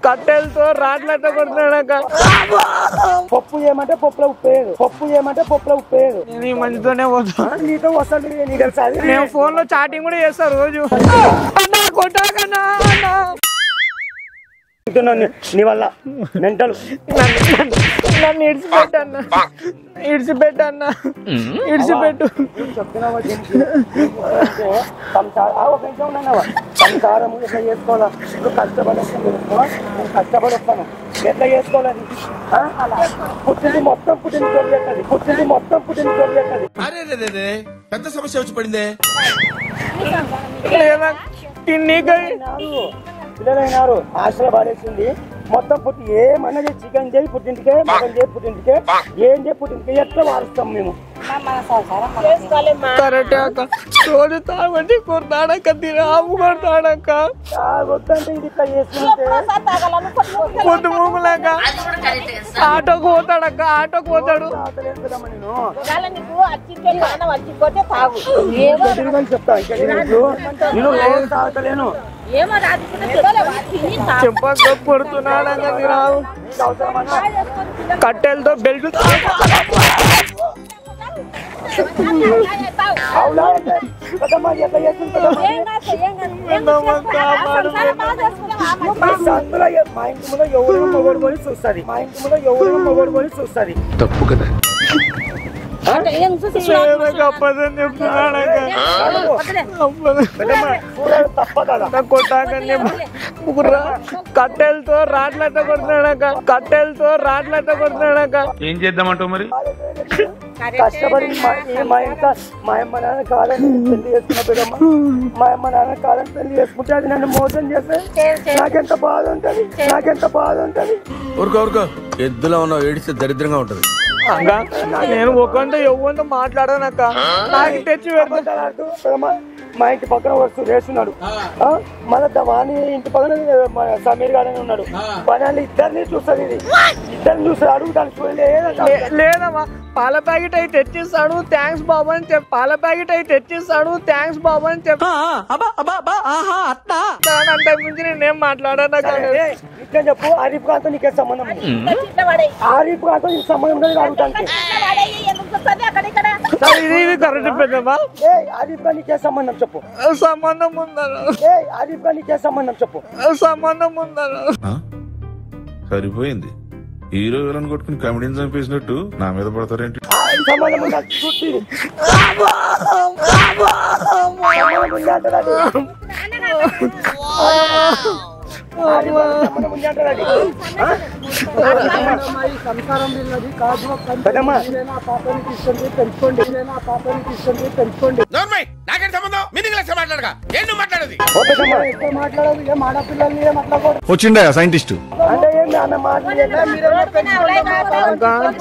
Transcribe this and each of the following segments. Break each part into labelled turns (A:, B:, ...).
A: కట్టెలతో రాట్లతో కొడుతున్నాడక్క.
B: పప్పు చేయమంటే పప్పులో ఉప్పేయదు, పప్పు చేయమంటే పప్పులో ఉప్పేయదు.
A: నేను ఈ మంచితోనే పోతా.
B: నీతో వస్తాడు నీకు తెలుసా?
A: నేను ఫోన్ లో చాటింగ్ కూడా చేస్తా రోజు. కొట్టాకన్నా
B: నీ వల్ల మెంటలు.
A: నన్ను ఇడిచిపెట్టన్నా, ఇడిచిపెట్టన్నా, ఇడిచిపెట్టు.
B: సంసారం ఎట్లా చేసుకోవాలా? ఇప్పుడు కష్టపడి వస్తాను ఎట్లా చేసుకోవాలని పుట్టింది మొత్తం పుట్టిన చోట్లెక్కది, పుట్టింది మొత్తం పుట్టిన చోట్లెక్కది.
C: పెద్ద సమస్య వచ్చి పడిందే.
B: పిల్లలైనారు హాస్టల్ పడేసింది మొత్తం పుట్టి ఏమన్నది చికెన్ చేయి పుట్టింటికే, మటన్ చేయి పుట్టింటికే, ఏం చేయి పుట్టింటికే ఎట్లా వారుస్తాం మేము.
A: కరెక్టే అక్క. రోజు తాగొచ్చి కొడతాడక్క, తిరాము కొడతాడక్క.
B: తాగొద్దంటే ఇది ఇట్లా చేసుకుంటే
A: పొద్దు మూగులాక ఆటోకు పోతాడక్క, ఆటోకు పోతాడు.
B: చెప్తా నేను తాగలేను.
A: చెప్పక్క కొడుతున్నాడక్క తిరాము. కట్టెలతో బెల్ట్
B: మా ఇంటి ముందు ఎవరు మొగోడు కొని చూస్తుంది, మా ఇంటి ముందు ఎవరు మొగోడు కొని చూస్తుంది.
C: తప్పు కదా.
A: కట్టెలతో రాట్లతో కొడుతున్నాడక్క, కట్టెలతో రాట్లతో కొడుతున్నాడక్క.
C: ఏం చేద్దామంటావు మరి?
B: కష్టపడి మా ఇంట్లో మా అమ్మ నాన్న కాదని పెళ్లి చేసుకున్న బిడ్డమ్మ, మా అమ్మ నాన్న కాదని పెళ్లి చేసుకుంటే అది నన్ను మోసం చేస్తే నాకెంత బాధ ఉంటది, నాకెంత బాధ ఉంటది.
C: ఊరుకో ఎద్దులో ఉన్నావు, ఏడిస్తే దరిద్రంగా ఉంటది.
A: నేను ఒకంటే ఎవరితో మాట్లాడానక్క, నాకు తెచ్చి పెడతాడు.
B: మా ఇంటి పక్కన వస్తూ వేస్తున్నాడు, మళ్ళీ వాణి ఇంటి పక్కన సమీర్ గానే ఉన్నాడు. పని ఇద్దరిని చూస్తుంది, ఇది ఇద్దరిని చూస్తాడు. అడుగుతాను చూడండి.
A: లేదమ్మా, పాల ప్యాకెట్ అయి తెచ్చిస్తాడు, థ్యాంక్స్ బాబు అని చెప్పి. పాల ప్యాకెట్ అయి తెచ్చిస్తాడు, థ్యాంక్స్ బాబు అని చెప్పి. అంటే ముందు నేనేం మాట్లాడాను
B: ఇట్లా చెప్పు. ఆరిఫ్ ఖాన్తో నీకే సంబంధం, ఆరిఫ్ ఖాన్తో నీకు సంబంధం లేదు అడుగుతానికి.
A: ఇది కరెక్ట్ పెద్దమ్మా.
B: ఆరిఫ్ ఖాన్ నీకే సంబంధం చెప్పు.
A: సంబంధం ఉందా?
B: ఆరిఫ్ ఖాన్ నీకే సంబంధం చెప్పు.
A: సంబంధం ఉందా?
C: సరిపోయింది. హీరో విలన్ కొట్టుకుని కమెడీని చంపేసినట్టు నా మీద పడతారేంటి?
B: సంబంధం ఉందా?
C: వచ్చిండా సైంటిస్ట్?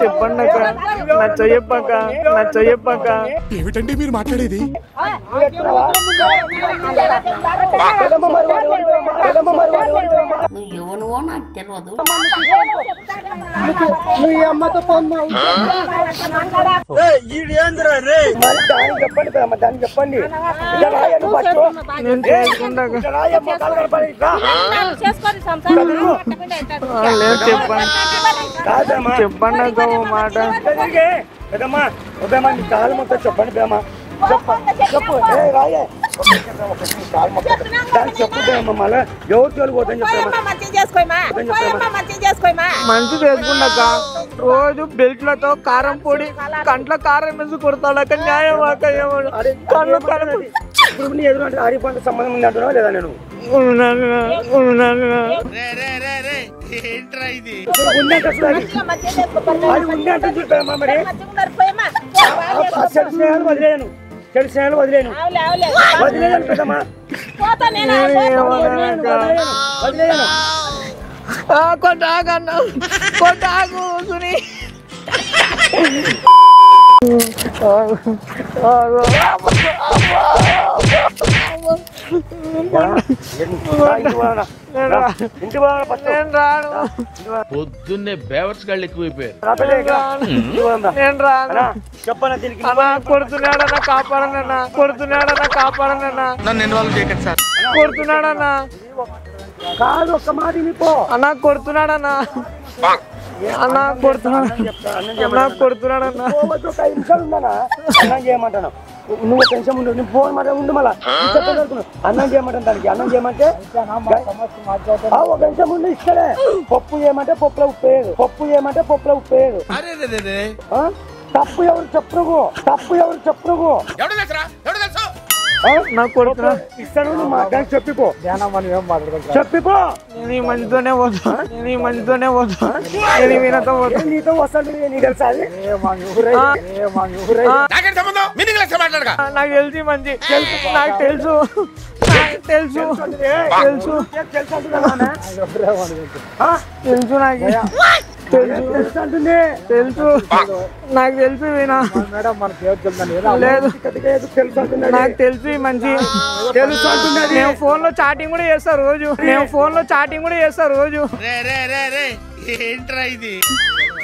A: చెప్పండి అక్క, నచ్చ చెప్పక్క, నచ్చ చెప్పక్క.
C: ఏమిటండి మీరు మాట్లాడేది?
D: నువ్వు నాకు తెలియదు.
B: చెప్పండి దాన్ని చెప్పండి.
A: నేను చేసుకుంటా. చెప్పండి అక్క ఓ మాట.
B: పెద్దమ్మా ఉదయమ్మా నీ కాలు మొత్తం చెప్పండి బేమా, చెప్పు రాయే దాన్ని చెప్పు. మళ్ళీ ఎవరు తోలిపోతాని
A: మంచి చేసుకున్నాక రోజు బెల్ట్లతో కారం పొడి కంట్లో కారం వేసి కొడతాడక. న్యాయం అక్క. కళ్ళు కళ్ళు
B: ఇప్పుడు నీ ఎదురు అంటే ఆరి పంట సంబంధం ఉంది అంటున్నావా లేదా? నేను చెడు స్నేహాలు వదిలేను, చెడు స్నేహాలు వదిలేను, వదిలేను పెద్దమ్మా, వదిలేను.
A: కొట్టాకన్నా కొట్టాకు సుని.
C: పొద్దున్నే బేవర్స్ గాళ్ళు ఎక్కువైపోయారు.
B: చెప్పనా దీనికి?
A: కొడుతున్నాడన్నా కాపాడనన్నా, కొడుతున్నాడన్నా కాపాడనన్నా.
C: నన్ను ఇన్వాల్వ్ చేయకండి సార్.
A: కొడుతున్నాడన్నా.
B: కాదు ఒక్క మాట వినిపో.
A: అన్న కొడుతున్నాడు అన్న కొడుతున్నాడు అన్న.
B: ఒక నిమిషం ఉందన్నా అన్నం చేయమంటాను. నువ్వు టెన్షన్ ఉండు, నువ్వు ఫోన్ మాట ఉండు. మళ్ళా అన్నం చేయమంటాను దానికి. అన్నం చేయమంటే ఒక నిమిషం ఉండు. ఇక్కడే పప్పు చేయమంటే పప్పులో ఉప్పు వేయదు. పప్పు చేయమంటే పప్పులో ఉప్పు వేయదు. తప్పు ఎవరు చెప్పు.
A: నాకు కొడుతున్నా
B: ఇస్తాను నువ్వు మాట్లాడి చెప్పిపో.
A: నేను ఈ మంచితోనే పోతా. నేను వీళ్ళతో పోతా.
B: నీతో వస్తాను నీకు తెలుసా అది?
A: నాకు తెలిసి మంచి నాకు తెలుసు నాకు నాకు తెలుసు వీణా లేదు. నాకు తెలుసు మంచి నేను ఫోన్ లో చాటింగ్ కూడా చేస్తా రోజు.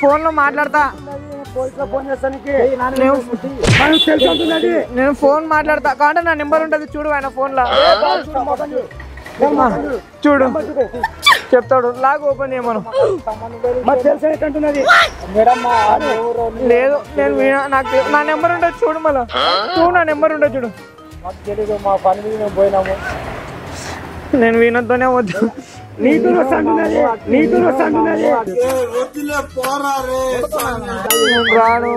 A: ఫోన్ లో మాట్లాడతా. నేను ఫోన్ మాట్లాడతా కాబట్టి నా నెంబర్ ఉంటది చూడు. ఆయన ఫోన్ లో చూడు చెప్తాడు. లాగ్ ఓపెన్ చేయమను. లేదు నేను నాకు నా నెంబర్ ఉంటుంది చూడు. మళ్ళా నా నెంబర్ ఉంటుంది చూడు. నేను వీణతోనే వద్దు. రాను.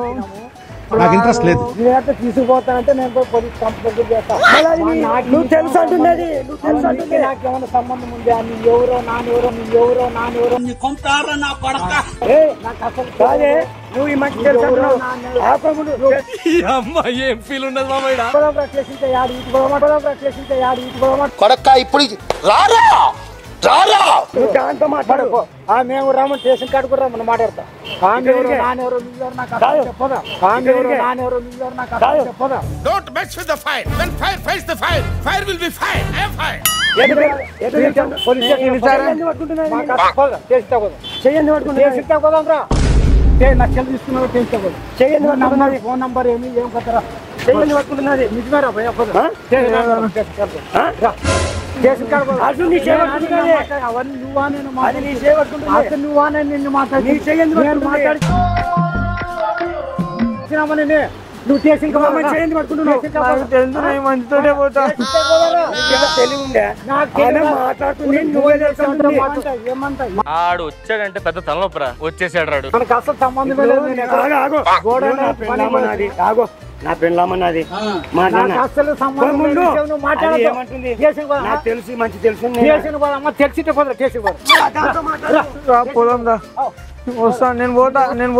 D: నాకు ఇంట్రెస్ట్ లేదు.
B: తీసుకుపోతానంటే నేను పోలీస్ కంప్లైంట్ చేస్తాను. నువ్వు తెలుసు అంటున్నది. నాకేమైనా సంబంధం ఉందా? నీ ఎవరో నానెవరో కొంటారా నా కొడక? నాకు అసలు కాదే. నువ్వు ఈ మంచి తెలుసు
A: ఏం ఫీల్ ఉండదు మామయ్య.
D: కొడక్క ఇప్పుడు రారా
B: దాంతో మాట్లాడుకో. మేము రాము స్టేషన్ కాడ కూడా రమ్మని మాట్లాడతా. లక్షలు తీసుకున్నావు చేయండి. ఫోన్ నంబర్ ఏమి ఏం కొత్తరా చేయండి పట్టుకుంటున్నది. నిజమేరా భయ నువ్వు స్టేషన్
A: మంచితోనే పోతా.
E: ఆడు వచ్చాడంటే పెద్ద తలనొప్పరా. వచ్చేసాడు రాడు.
B: మనకు అసలు సంబంధం లేదు. నా పెళ్ళమన్నది అసలు సంబంధం ఏమంటుంది? నాకు తెలిసి మంచి తెలుసు. తెలిసి
A: పోదాం రా. వస్తాను నేను పోతా.
B: నేను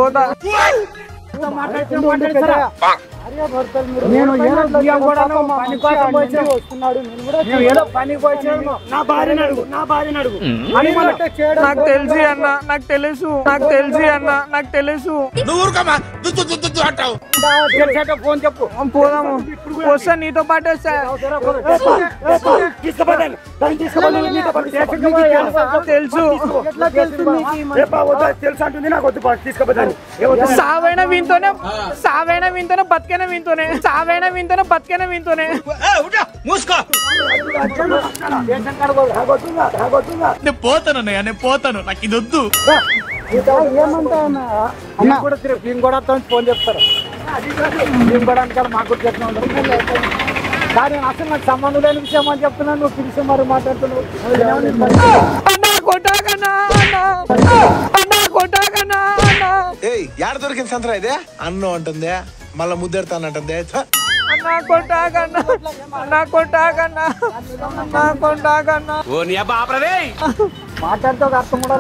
B: ఏదో పని నా భార్యను అడుగు.
A: నాకు తెలిసి అన్న నాకు తెలుసు.
B: ఫోన్ చెప్పు.
A: పోదాము. వస్తా నీతో పాటు వస్తా. తెలుసు
B: అంటుంది. నాకు వద్దు తీసుకుపోతాను.
A: సావైనా వింతోనే బతికైనా వింతోనే
E: నేను పోతాను. నాకు ఇది వద్దు.
B: ఫోన్ చెప్తారు. మాకు కానీ అసలు నాకు సంబంధం లేని విషయం అని చెప్తున్నాను. నువ్వు పిలిచి మరి మాట్లాడుతున్నావు.
D: యాడ దొరికింది సంతరా ఇదే? అన్నం అంటుందే, మళ్ళా ముద్దెడతానంటుందే.
B: మాట్లాడితే ఒక అర్థం కూడా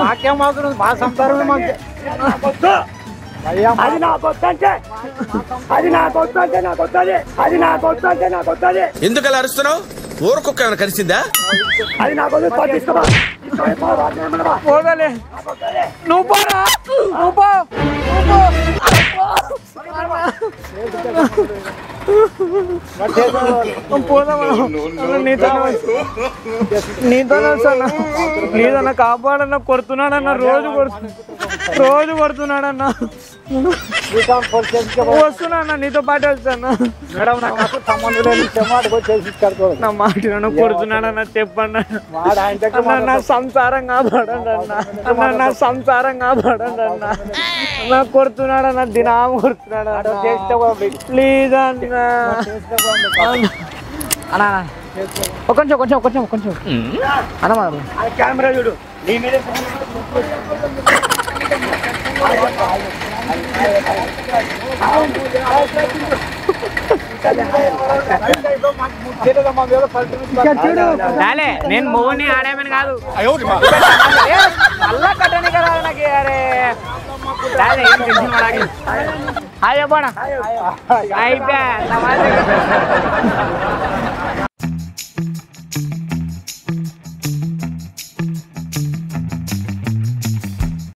B: మాకేం మాకు మా సంసారం. అది నాకు వస్తుంది.
D: ఎందుకు అలా అరుస్తున్నావు? ఊరుకొక్క ఏమైనా కలిసిందా?
B: అది నాకు
A: పోదలే. నువ్వు పోరా. నీతోనే నీదన్నా కాపాడన్నా కొడుతున్నాడన్న రోజు కొడుతున్నా. రోజు కొడుతున్నాడన్న. వస్తున్నా అన్న, నీతో పాటు వస్తాను.
B: మేడం నాకు సంబంధం లేదు,
A: నా మాట కొడుతున్నాడన్న, చెప్పండి అన్న. నా సంసారం కాపాడండి అన్న. అన్న నా సంసారం కాపాడండి అన్న. నా కొడుతున్నాడన్న, దినం కొడుతున్నాడు ప్లీజ్ అన్న. అన్నా కొంచెం కొంచెం కొంచెం కొంచెం అన్న మాకు
B: కెమెరా చూడు నీ మీద
A: నేను మోహన్ని ఆడామని కాదు మళ్ళా కట్టని కదా నాకు. అరే అయిపోయా